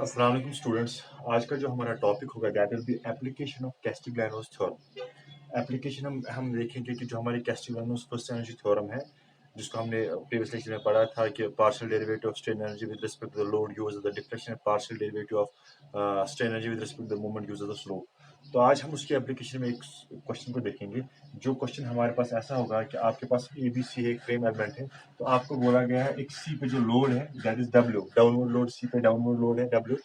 अस्सलाम वालेकुम स्टूडेंट्स। आज का जो हमारा टॉपिक होगा that will be application of Castigliano's theorem. Application हम देखेंगे कि जो हमारी कैस्टिग्लियानोस फर्स्ट एनर्जी थ्योरम है, जिसको हमने प्रीवियस लेक्चर में पढ़ा था कि partial derivative of strain energy with respect to the load use the deflection, partial derivative of strain energy with respect to the moment use the slope. तो आज हम उसकी एप्लीकेशन में एक क्वेश्चन को देखेंगे। जो क्वेश्चन हमारे पास ऐसा होगा कि आपके पास ए बी सी एक फ्रेम एलिमेंट है, तो आपको बोला गया है एक सी पे जो लोड है that is W, downward load, C पे डाउनवर्ड लोड है डब्ल्यू।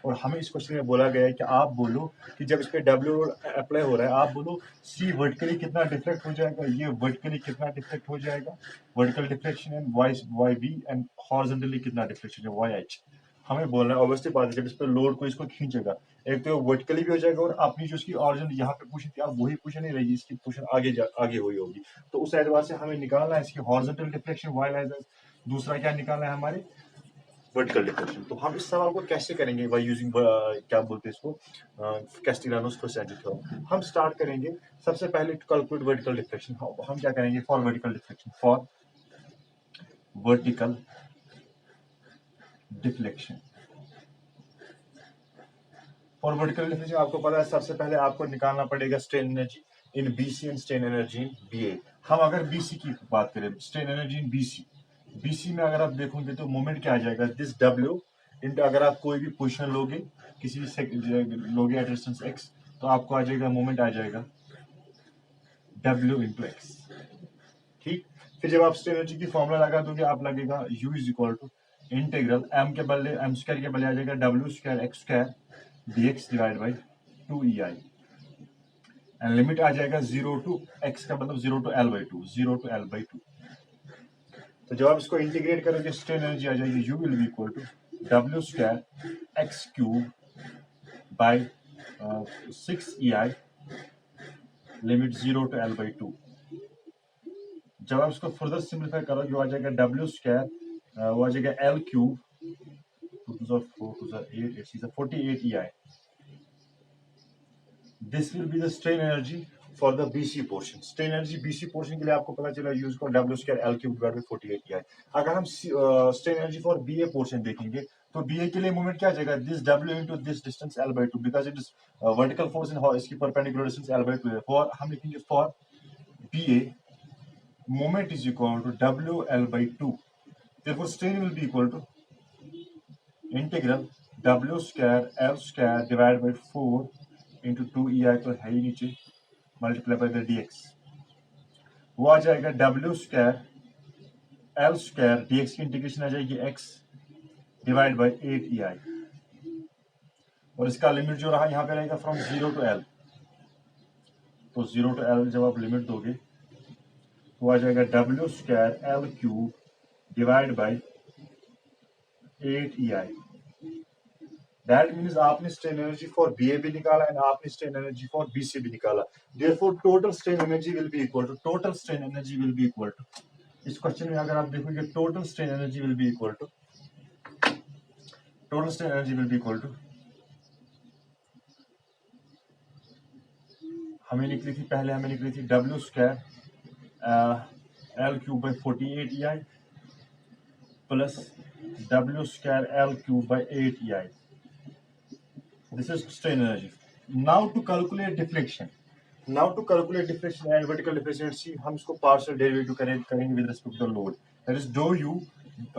और हमें इस क्वेश्चन में बोला गया है कि आप बोलो कि जब इस पे डब्ल्यू लोड अप्लाई हो रहा है, आप बोलो सी वर्टिकली कितना डिफ्लेक्ट हो जाएगा, ये वर्टिकली कितना डिफ्लेक्ट हो जाएगा, vertical deflection and y b, and horizontally कितना डिफ्लेक्शन है वाई एच। हमें बोलना है ऑब्वियसली बात है, जब इस पर लोड को इसको खींचेगा, एक तो वर्टिकली भी हो जाएगा और अपनी जो इसकी ऑरिजिन यहाँ पे पोजीशन थी, अब वही पोजीशन नहीं रहेगी, इसकी पोजीशन आगे हुई होगी। तो उस एतबार से हमें निकालना है इसकी हॉरिजॉन्टल डिफ्लेक्शन वाई लाइज। दूसरा क्या निकालना है हमारे वर्टिकल डिफ्लेक्शन। तो हम इस सवाल को कैसे करेंगे बाय यूजिंग क्या बोलते हैं इसको, कैस्टिग्लियानोस फर्स्ट एनर्जी थ्योरम। हम स्टार्ट करेंगे सबसे पहले टू कैलकुलेट वर्टिकल डिफ्लेक्शन। हम क्या करेंगे for vertical deflection, for vertical deflection for vertical deflection आपको पता है सबसे पहले आपको निकालना पड़ेगा strain energy in BC and strain energy in BA. हम अगर बीसी की बात करें, स्ट्रेन एनर्जी इन बीसी में अगर आप देखोगे तो मोमेंट क्या आ जाएगा, दिस डब्ल्यू इंटू, अगर आप कोई भी पोजीशन लोगे किसी लोगे एट डिस्टेंस एक्स, तो आपको आ जाएगा मोमेंट आ जाएगा डब्ल्यू इंटू एक्स। ठीक, फिर जब आप स्ट्रेन एनर्जी की फॉर्मूला लगा दोगे, आप लगेगा U is equal to integral M के बदले एम स्क्वायर के बदले आ जाएगा W square X square dx divide by 2ei, and limit आ जाएगा 0 टू x का मतलब 0 to l by 2, 0 to l by 2। तो जब आप इसको इंटीग्रेट करोगे स्ट्रेन एनर्जी आ जाएगी u will be equal to w square x cube by 6ei, limit 0 to l by 2। जब आप इसको फर्दर सिंप्लीफाई करोगे वो आ जाएगा w स्क्वायर, वो आ जाएगा l cube, 2 to the 4 to the 8, 8 is 48 ei. This will be the strain energy for the BC portion. Strain energy BC portion के लिए आपको पता चला यूज को W square L cube divide by 48 ei। अगर हम strain energy for BA portion देखेंगे तो BA के लिए मोमेंट क्या आ जाएगा, this W into this distance L by 2, because it is vertical force in इसकी perpendicular distance L by 2 है। For हम लिखेंगे for BA moment is equal to W L by 2, therefore strain will be equal to integral W square L square divide by 4 into 2ei, तो है ही नीचे, multiply by the dx, वो आ जाएगा W square L square, dx की integration आ जाएगी x divide by 8ei, और इसका limit जो रहा यहाँ पे रहेगा फ्रॉम 0 टू l। तो 0 टू l जब आप लिमिट दोगे तो आ जाएगा W square L cube divide by 8ei। That means आपने strain energy for BA भी निकाला and आपने strain energy for BC भी निकाला। Therefore total strain energy will be equal to, total strain energy will be equal to, इस question में अगर आप देखोगे total strain energy will be equal to, total strain energy will be equal to, हमें निकली थी पहले, हमें निकली थी W square L cube by 48 ei plus W square L cube by 8 ei। This is strain energy. Now to calculate deflection. Now to calculate deflection and vertical deflection, see हम इसको partial derivative करेंगे with respect to the load. That is dou u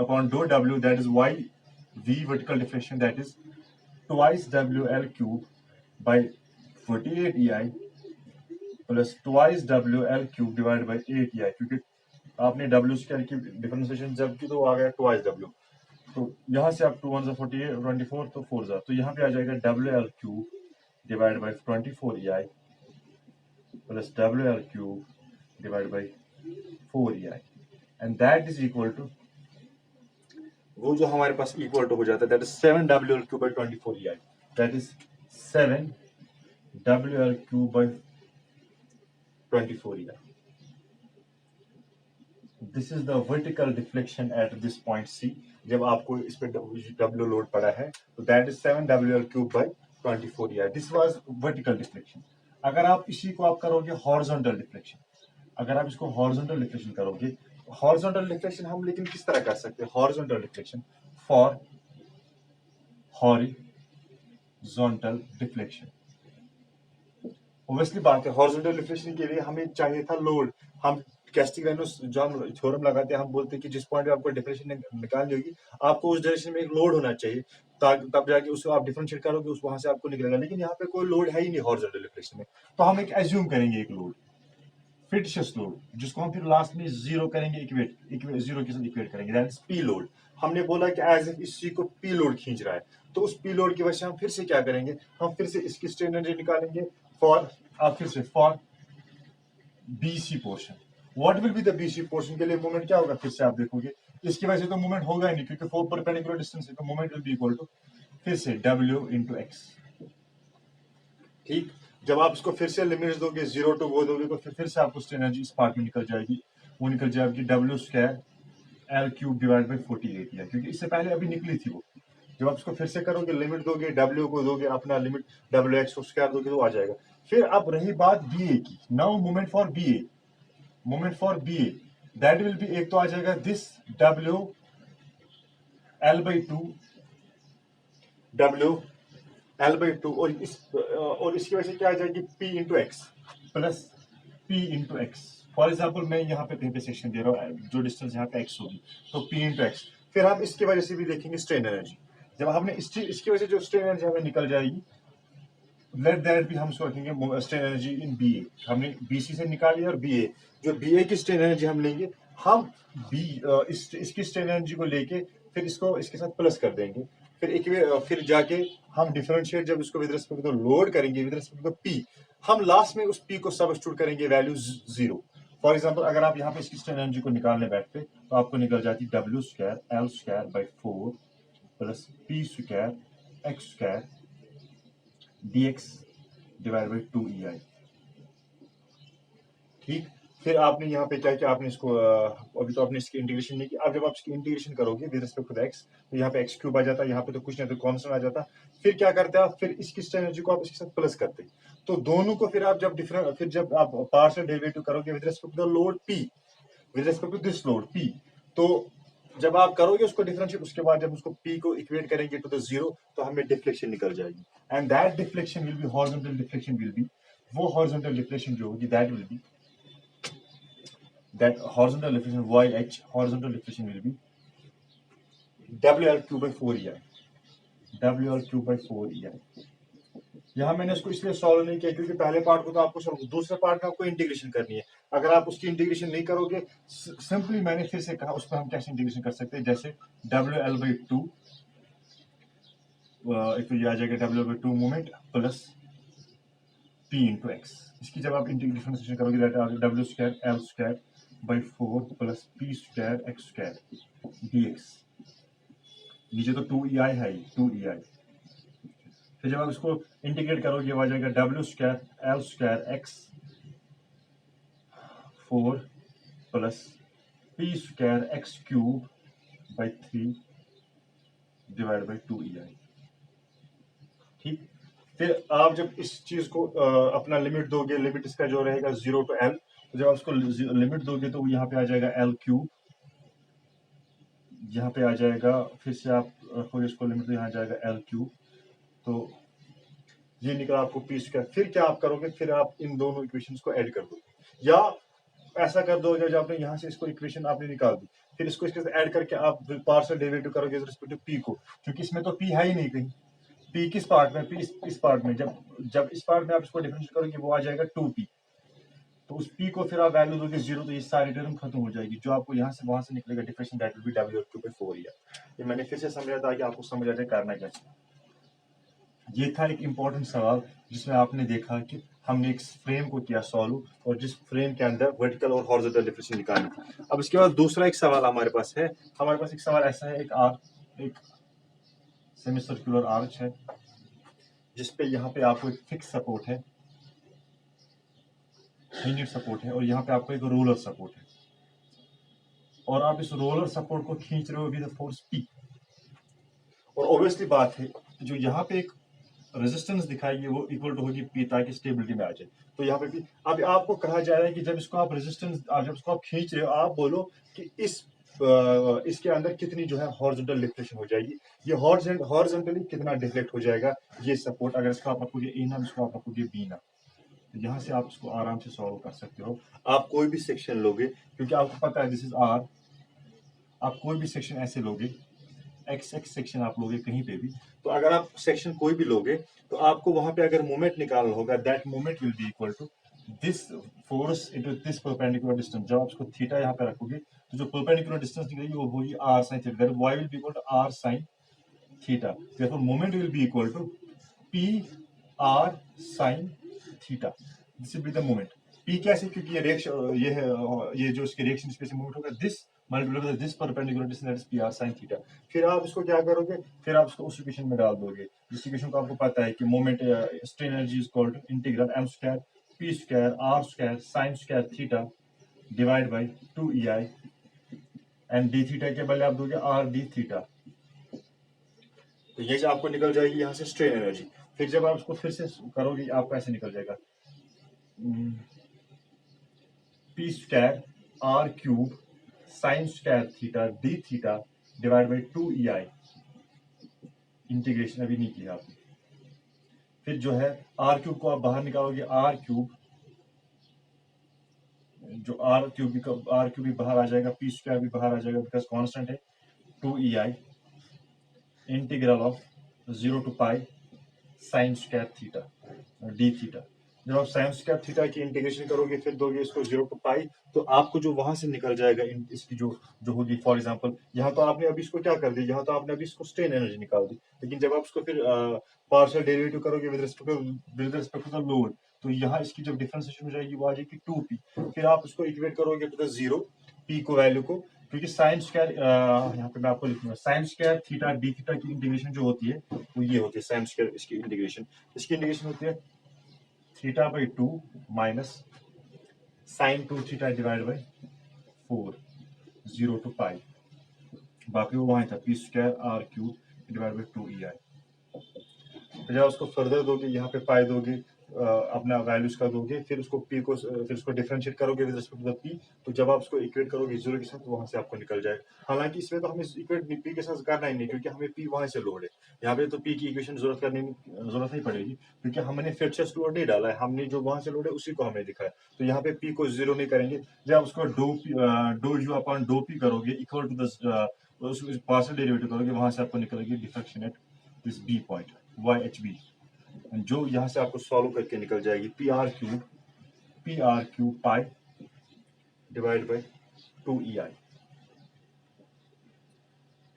upon dou w, that is y v vertical deflection, that is twice w L cube by 48 ei plus twice w L cube divided by 8 ei, क्योंकि आपने w square की differentiation जब की तो आ गया twice w, तो यहाँ से आप 2 1 48 24, तो 4 तो यहाँ पे आ जाएगा डब्ल्यू l cube divide by 24 ei plus डब्ल्यू l cube divide by 4 ei, and that is equal to, वो जो हमारे पास इक्वल टू हो जाता है दैट इज 7 डब्ल्यू l cube by 24 ei, that is 7 डब्ल्यू l cube by 24 ei। This is the vertical deflection at this point c. जब आपको इस पे W लोड पड़ा है तो that is 7 WL cube by 24 ei। This was vertical deflection. अगर आप इसी को आप करोगे हॉरिजॉन्टल डिफ्लेक्शन, अगर आप इसको हॉरिजॉन्टल डिफ्लेक्शन करोगे, हॉरिजॉन्टल डिफ्लेक्शन हम लेकिन किस तरह कर सकते हैं, horizontal deflection for horizontal horizontal deflection. Obviously बात है, हॉरिजॉन्टल डिफ्लेक्शन के लिए हमें चाहिए था लोड। हम कैस्टिग्लियानोस जो हम थ्योरम लगाते हैं, हम बोलते हैं कि जिस पॉइंट पे आपको डिफ्लेक्शन निकालनी होगी, आपको उस डायरेक्शन में एक लोड होना चाहिए, तब जाके उसको आप डिफरेंशिएट करोगे, उस वहां से आपको निकलेगा। लेकिन यहाँ पे कोई लोड है ही नहीं हॉरिजॉन्टल डिफ्लेक्शन में, तो हम एक एज्यूम करेंगे एक लोड, फिक्सियस लोड, जिसको हम फिर लास्ट में जीरो करेंगे, जीरो के साथ इक्वेट करेंगे, दैट इज पी लोड। हमने बोला कि एज इफ इसी को पी लोड खींच रहा है, तो उस पी लोड की वजह से हम फिर से क्या करेंगे, हम फिर से इसकी स्ट्रेन एनर्जी निकालेंगे फॉर, आप फिर से for BC portion. What will be the BC portion के लिए मोमेंट क्या होगा, फिर से आप देखोगे इसकी वजह से तो मोमेंट होगा ही नहीं, क्योंकि 4 परपेंडिकुलर डिस्टेंस है, तो moment will be equal to फिर से W इंटू एक्स। ठीक, जब आप इसको फिर से लिमिट्स दोगे, 0 टू वो दोगे, तो फिर से आपको स्ट्रेन एनर्जी इस पार्ट में निकल जाएगी, वो निकल जाएगी W square L cube divide by 48 है, क्योंकि इससे पहले अभी निकली थी वो। जब आप इसको फिर से करोगे, लिमिट दोगे, W को दोगे, अपना लिमिट WX को स्क्वायर दोगे, तो आ जाएगा। फिर अब रही बात BA की, now moment for BA, moment for BA that will B, एक तो आ जाएगा this W L by 2, W L by 2, और इसकी वजह से क्या आ जाएगी, P into x plus P into x. For example मैं यहाँ पे कहीं पे सेक्शन दे रहा हूँ, जो डिस्टेंस यहाँ पे x होगी, तो P इंटू एक्स। फिर हम इसकी वजह से भी देखेंगे स्ट्रेन एनर्जी, जब हमने इसकी वजह से जो स्ट्रेन एनर्जी हमें निकल जाएगी, लेट दैट भी हम उसको रखेंगे स्ट्रेन एनर्जी इन BA। हमने BC से निकाली, और BA, जो BA की स्ट्रेन एनर्जी हम लेंगे, हम इसकी स्ट्रेन एनर्जी को लेके फिर इसको इसके साथ प्लस कर देंगे, फिर जाके हम डिफरेंशिएट जब इसको विद रिस्पेक्ट टू लोड करेंगे, विद रिस्पेक्ट टू P, हम लास्ट में उस P को सब्स्टिट्यूट करेंगे वैल्यू 0। फॉर एग्जाम्पल अगर आप यहाँ पे इसकी स्ट्रेन एनर्जी को निकालने बैठते, तो आपको निकल जाती W square L square by 4 plus P square X square dx divide by 2EI। ठीक, फिर आपने यहाँ पे क्या किया, आपने इसको अभी तो आपने इसकी इंटीग्रेशन नहीं की, अब जब आप इसकी इंटीग्रेशन करोगे with respect to the x, तो यहाँ पे x क्यूब आ जाता है, यहाँ पे तो कुछ नहीं, तो कांस्टेंट आ जाता। फिर क्या करते हैं आप, फिर इसकी स्ट्रेन एनर्जी को आप इसके साथ प्लस करते, तो दोनों को फिर आप जब आप पार्शियल डेरिवेटिव करोगे with respect to the load P, with respect to this load P, तो जब आप करोगे उसको डिफरेंशिएट, उसके बाद जब उसको P को इक्वेट करेंगे टू द 0, तो हमें डिफ्लेक्शन निकल जाएगी, and that deflection will be horizontal deflection, will be वो हॉरिजॉन्टल डिफ्लेक्शन जो होगी, that will B that horizontal deflection YH, horizontal deflection will be WL cube by 4EI, WL cube by 4EI। यहाँ मैंने इसको इसलिए solve नहीं किया क्योंकि पहले पार्ट को तो आपको सॉल्व, दूसरे पार्ट में आपको इंटीग्रेशन करनी है। अगर आप उसकी इंटीग्रेशन नहीं करोगे, सिंपली मैंने फिर से कहा, उस पर हम कैसे इंटीग्रेशन कर सकते हैं, जैसे WL by 2, एक तो ये आ जाएगा WL by 2 moment plus P into x. इसकी जब आप इंटीग्रेशन करोगे, W square L square by 4 plus P square X square dx, नीचे तो 2EI है, 2EI। फिर जब आप इसको इंटीग्रेट करोगे, वो आ जाएगा W square L square x 4 plus P square x cube by 3 divide by 2EI। ठीक, फिर आप जब इस चीज को अपना लिमिट दोगे, लिमिट इसका जो रहेगा 0 टू L, तो जब आप उसको लिमिट दोगे, तो यहाँ पे आ जाएगा L क्यूब, यहाँ पे आ जाएगा, फिर से आप रखोगे इसको लिमिट, तो यहाँ जाएगा L क्यूब, तो ये निकला आपको P स्क्वायर। फिर क्या आप करोगे, फिर आप इन दोनों इक्वेशंस को ऐड कर दोगे, या ऐसा कर दोगे जब आपने यहाँ से इसको इक्वेशन आपने निकाल दी, फिर इसको इसके साथ ऐड करके आप पार्शियल डेरिवेटिव करोगे विद रिस्पेक्ट टू P को, क्योंकि इसमें तो P है ही नहीं कहीं। P किस पार्ट में, P इस पार्ट में, जब इस पार्ट में आप इसको डिफरेंशिएट करोगे, वो आ जाएगा 2P, तो उस P को फिर आप वैल्यू दोगे 0, तो ये सारी टर्म खत्म हो जाएगी, जो आपको यहाँ से वहां से निकलेगा differentiation, that will B W cube by 4EI। ये मैंने फिर से समझाया ताकि आपको समझ आ जाए करना क्या चाहिए। ये था एक इम्पोर्टेंट सवाल, जिसमें आपने देखा कि हमने एक फ्रेम को किया सॉल्व, और जिस फ्रेम के अंदर वर्टिकल और हॉरिजॉन्टल डिफ्लेक्शन निकालनी थी। अब इसके बाद दूसरा एक सवाल हमारे पास है, हमारे पास एक सवाल ऐसा है, एक सेमी सर्कुलर आर्च है, जिसपे यहाँ पे आपको एक फिक्स सपोर्ट है, हिंज्ड सपोर्ट है, और यहाँ पे आपको एक रोलर सपोर्ट है, और आप इस रोलर सपोर्ट को खींच रहे हो विद फोर्स P। और ऑब्वियसली बात है, जो यहाँ पे एक रेजिस्टेंस दिखाएगी वो इक्वल टू होगी P, ताकि स्टेबिलिटी में आ जाए। तो यहाँ पे भी अब आपको कहा जा रहा है कि जब इसको आप रेजिस्टेंस, जब इसको आप खींच रहे हो, आप बोलो कि इस इसके अंदर कितनी जो है हॉरिजॉन्टल डिफ्लेक्शन हो जाएगी, ये हॉरिजॉन्टली कितना डिफ्लेक्ट हो जाएगा ये सपोर्ट। अगर इसका आप रखोगे ए नाम, इसको आप रखोगे बी नाम, तो यहाँ से आप इसको आराम से सॉल्व कर सकते हो। आप कोई भी सेक्शन लोगे, क्योंकि आपको पता है दिस इज आर, आप कोई भी सेक्शन ऐसे लोगे, एक्स एक्स सेक्शन आप लोगे कहीं पे भी, तो अगर आप सेक्शन कोई भी लोगे तो आपको वहां पे अगर मोमेंट निकालना होगा, that moment will be equal to this force into this perpendicular distance. जब आप इसको थीटा यहाँ पे रखोगे तो जो परपेंडिकुलर डिस्टेंस निकलेगी वो होगी r sine theta, that y will be equal to r sine theta, therefore moment will be equal to p r sine theta, this will be the moment. P कैसे, क्योंकि ये रिएक्शन ये है, ये जो इसके रिएक्शन स्पेस में moment होगा this multiply by this perpendicular distance, that is p r sine theta. फिर आप इसको क्या करोगे, फिर आप इसको उस इक्वेशन में डाल दोगे, जिस इक्वेशन को आपको पता है कि moment strain energy is equal to integral m square p square r square sine square theta divide by 2 and d theta के बदले आप दोगे आर डी थीटा, तो ये जो आपको निकल जाएगी यहाँ से स्ट्रेन एनर्जी। फिर जब आप इसको फिर से करोगे आपको ऐसे निकल जाएगा p square are cube sine square theta d theta divide by 2 integration अभी नहीं किया आपने। फिर जो है आर क्यूब को आप बाहर निकालोगे, आर क्यूब जो आर क्यूब भी बाहर आ जाएगा, पी स्क्वायर भी बाहर आ जाएगा बिकॉज कांस्टेंट है, 2 integral of 0 to pi sine square theta d theta. जब आप साइन स्क्वायर थीटा की इंटीग्रेशन करोगे फिर दोगे इसको 0 टू पाई, तो आपको जो वहां से निकल जाएगा इसकी जो होगी, फॉर एग्जांपल यहाँ तो आपने अभी इसको क्या कर दिया, यहाँ तो आपने अभी इसको स्ट्रेन एनर्जी निकाल दी, लेकिन जब आप इसको फिर पार्शियल डेरिवेटिव करोगे with respect to the load, तो यहाँ इसकी जब डिफरेंशिएशन हो जाएगी वो आ जाएगी 2p। फिर आप इसको इक्वेट करोगे टू द 0 p को वैल्यू को, क्योंकि साइन स्क्वायर यहाँ पे मैं आपको लिखूंगा sign square theta d theta की इंटीग्रेशन जो होती है वो ये होती है, साइन स्क्वायर इसकी इंटीग्रेशन होती है theta by 2 minus sine 2 theta divide by 4 0 to pi, बाकी वो वहां था P square are cube divide by 2 तो जब उसको फर्दर दोगे यहाँ पे पाई दोगे, अपना वैल्यूज का दोगे, फिर उसको पी को फिर उसको डिफरेंशिएट करोगे with respect to the p, तो जब आप उसको इक्वेट करोगे 0 के साथ तो वहां से आपको निकल जाएगा। हालांकि इसमें तो हमें इक्वेट पी के साथ करना ही नहीं, क्योंकि हमें पी वहां से लोड है, यहाँ पे तो पी की इक्वेशन जरूरत नहीं पड़ेगी, क्योंकि हमने फिर लोड नहीं डाला है, हमने जो वहां से लोड है उसी को हमने दिखाया, तो यहाँ पे पी को 0 नहीं करेंगे। जब उसको do U upon do P करोगे equal to the partial derivative करोगे, वहां से आपको निकलेगी deflection at this B point Y H B, जो यहाँ से आपको सॉल्व करके निकल जाएगी P R cube pi divide by 2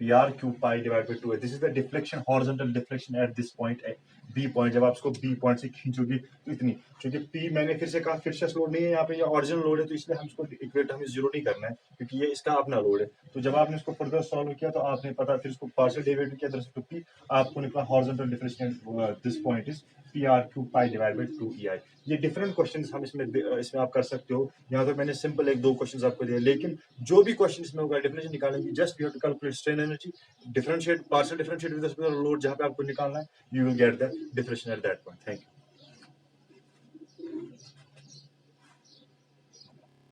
P R cube pi divide by 2 this is the deflection, horizontal deflection at this point B point. जब आप इसको बी पॉइंट से खींचोगे तो इतनी, क्योंकि पी मैंने फिर से कहा फिर लोड नहीं है यहाँ पे, ये ओरिजिनल लोड है, तो इसलिए हम इसको इक्वेट हमें 0 नहीं करना है, क्योंकि ये इसका अपना लोड है। तो जब आपने इसको फर्दर सॉल्व किया तो आपने पता फिर इसको पार्शियल डेरिवेटिव किया तो पी आपको निकला horizontal deflection this point is p R cube pi divide by 2 ये डिफरेंट क्वेश्चंस हम इसमें आप कर सकते हो। यहाँ पे मैंने सिंपल 1-2 क्वेश्चंस आपको दिए, लेकिन जो भी क्वेश्चन इसमें होगा डिफरेंशियल निकालेंगे, just you have to calculate strain energy, differentiate partial differentiate with respect to load, जहाँ पे आपको निकालना है, you will get the differential at that point. Thank you.